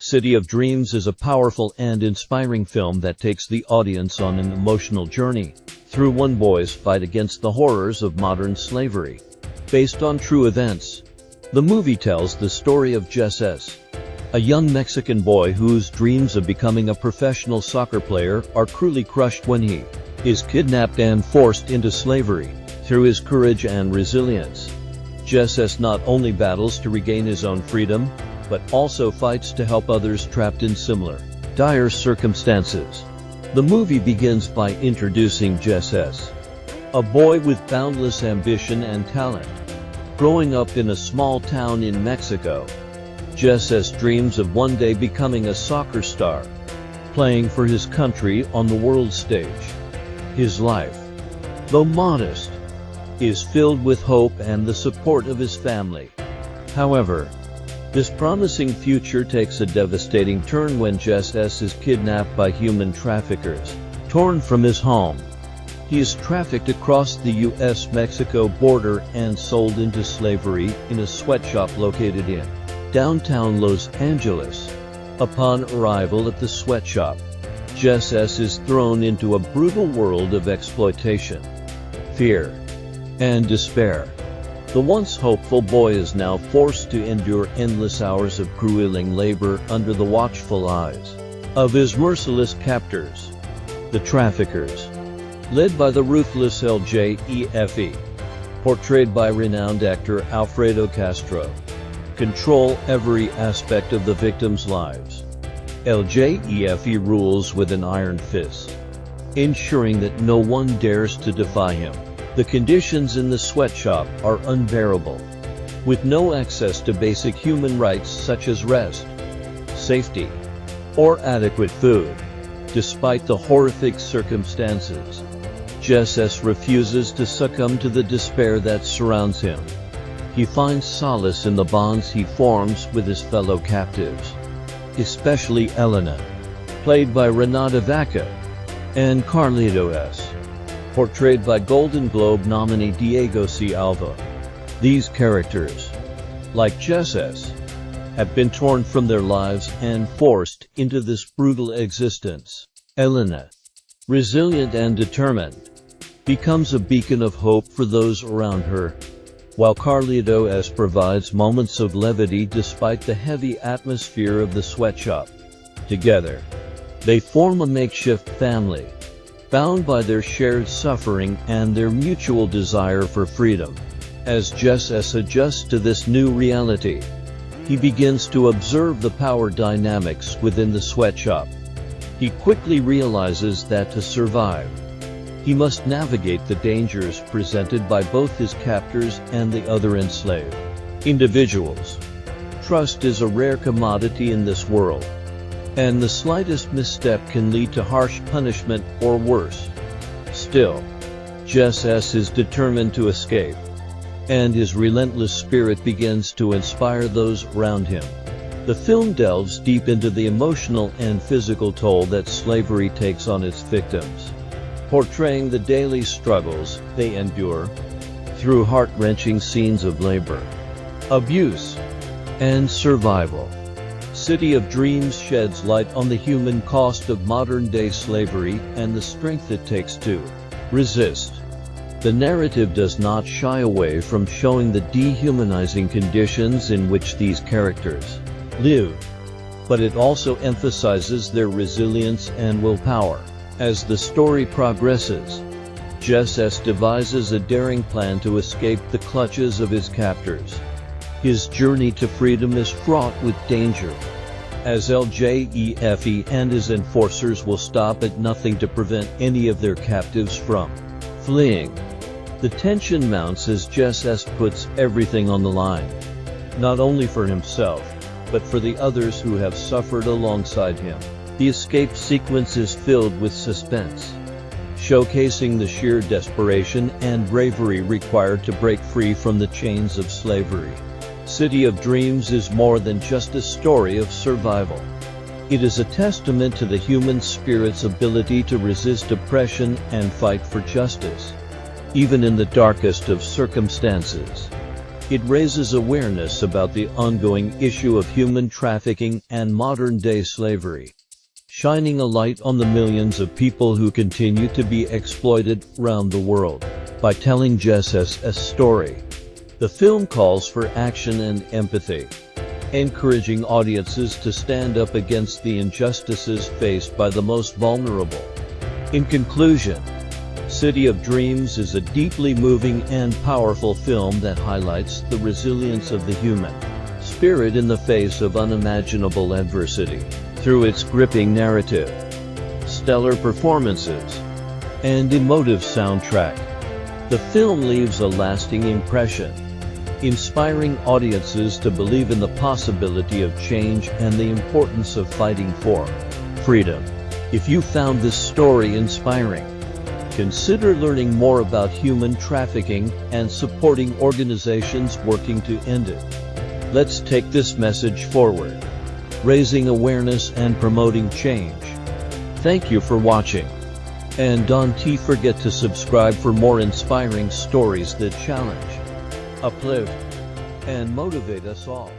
City of Dreams is a powerful and inspiring film that takes the audience on an emotional journey through one boy's fight against the horrors of modern slavery. Based on true events, the movie tells the story of Jesús, a young Mexican boy whose dreams of becoming a professional soccer player are cruelly crushed when he is kidnapped and forced into slavery. Through his courage and resilience, Jesús not only battles to regain his own freedom, but also fights to help others trapped in similar, dire circumstances. The movie begins by introducing Jesús, a boy with boundless ambition and talent. Growing up in a small town in Mexico, Jesús dreams of one day becoming a soccer star, playing for his country on the world stage. His life, though modest, is filled with hope and the support of his family. However, this promising future takes a devastating turn when Jesús is kidnapped by human traffickers. Torn from his home, he is trafficked across the U.S.-Mexico border and sold into slavery in a sweatshop located in downtown Los Angeles. Upon arrival at the sweatshop, Jesús is thrown into a brutal world of exploitation, fear, and despair. The once hopeful boy is now forced to endure endless hours of grueling labor under the watchful eyes of his merciless captors, the traffickers, led by the ruthless LJEFE, portrayed by renowned actor Alfredo Castro, control every aspect of the victims' lives. LJEFE rules with an iron fist, ensuring that no one dares to defy him. The conditions in the sweatshop are unbearable, with no access to basic human rights such as rest, safety, or adequate food. Despite the horrific circumstances, Jesús refuses to succumb to the despair that surrounds him. He finds solace in the bonds he forms with his fellow captives, especially Elena, played by Renata Vaca, and Carlito S., portrayed by Golden Globe nominee Diego C. Alva. These characters, like Jesús, have been torn from their lives and forced into this brutal existence. Elena, resilient and determined, becomes a beacon of hope for those around her, while Carlito S. provides moments of levity despite the heavy atmosphere of the sweatshop. Together, they form a makeshift family, bound by their shared suffering and their mutual desire for freedom. As Jesús adjusts to this new reality, he begins to observe the power dynamics within the sweatshop. He quickly realizes that to survive, he must navigate the dangers presented by both his captors and the other enslaved individuals. Trust is a rare commodity in this world, and the slightest misstep can lead to harsh punishment or worse. Still, Jesús is determined to escape, and his relentless spirit begins to inspire those around him. The film delves deep into the emotional and physical toll that slavery takes on its victims, portraying the daily struggles they endure through heart-wrenching scenes of labor, abuse, and survival. City of Dreams sheds light on the human cost of modern-day slavery and the strength it takes to resist. The narrative does not shy away from showing the dehumanizing conditions in which these characters live, but it also emphasizes their resilience and willpower. As the story progresses, Jesús devises a daring plan to escape the clutches of his captors. His journey to freedom is fraught with danger, as LJEFE and his enforcers will stop at nothing to prevent any of their captives from fleeing. The tension mounts as Jesús puts everything on the line, not only for himself, but for the others who have suffered alongside him. The escape sequence is filled with suspense, showcasing the sheer desperation and bravery required to break free from the chains of slavery. City of Dreams is more than just a story of survival. It is a testament to the human spirit's ability to resist oppression and fight for justice, even in the darkest of circumstances. It raises awareness about the ongoing issue of human trafficking and modern-day slavery, shining a light on the millions of people who continue to be exploited around the world. By telling Jesús' story, the film calls for action and empathy, encouraging audiences to stand up against the injustices faced by the most vulnerable. In conclusion, City of Dreams is a deeply moving and powerful film that highlights the resilience of the human spirit in the face of unimaginable adversity. Through its gripping narrative, stellar performances, and emotive soundtrack, the film leaves a lasting impression, inspiring audiences to believe in the possibility of change and the importance of fighting for freedom. If you found this story inspiring, consider learning more about human trafficking and supporting organizations working to end it. Let's take this message forward, raising awareness and promoting change. Thank you for watching. And don't forget to subscribe for more inspiring stories that challenge, uplift, and motivate us all.